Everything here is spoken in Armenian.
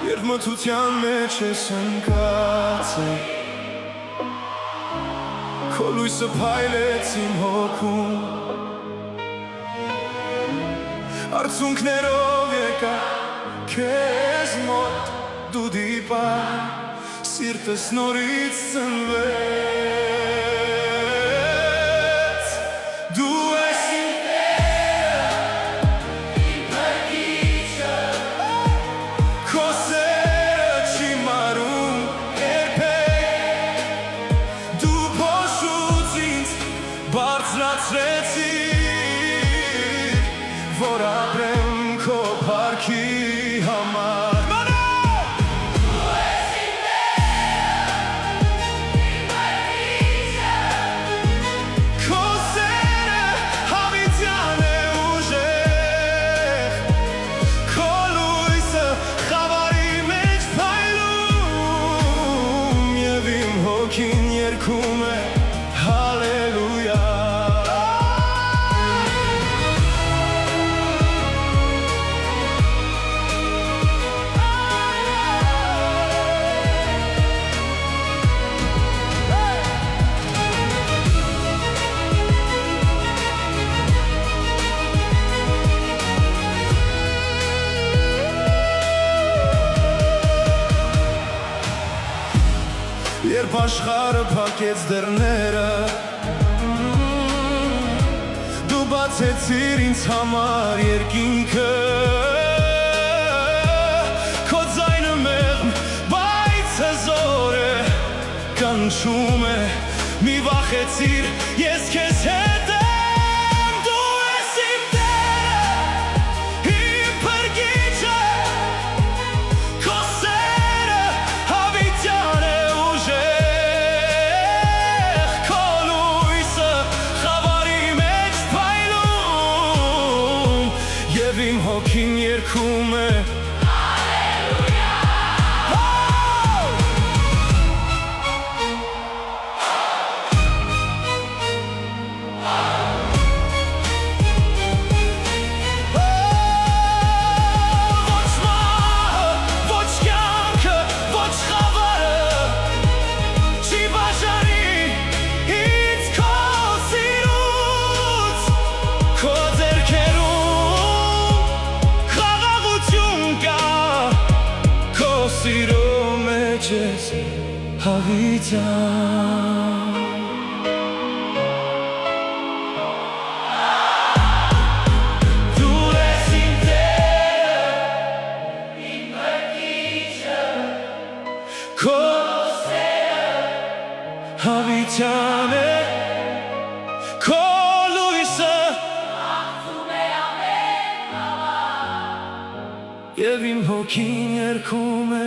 Երբ մթության մեջ ես ընկած Քո լույսը փայլեց իմ հոգում Արցունքներով եկա քեզ մոտ Դու դիպա Սիրտս նորից ծնվեց Դու ես իմ տերը Իմ փրկիչը Քո սերը չի մարում երբեք Դու փոշուց ինձ բարձրացրեցիր Որ ապրեմ քո փառքի համար Հոգին երգում է հալելույա Երբ աշխարհը փակեց դռները Դու բացեցիր ինձ համար երկինքը Քո ձայնը մեղմ, բայց հզոր է Կանչում է, մի վախեցիր, ես քեզ հետ եմ Դու ես իմ տերը, իմ փրկիչը Քո սերը հավիտյան է Իմ հոգին երգում է Հալելույա Ոչ մահը, ոչ կյանքը, ոչ խավարը Չի բաժանի ինձ քո սիրուց Քո ձեռքերում Սիրո մեջ ես հավիտյան Դու ես իմ տերը, իմ փրկիչը Քո սերը հավիտյան է Քո լույսը աղթում է ամեն համար Եվ իմ հոգին երգում է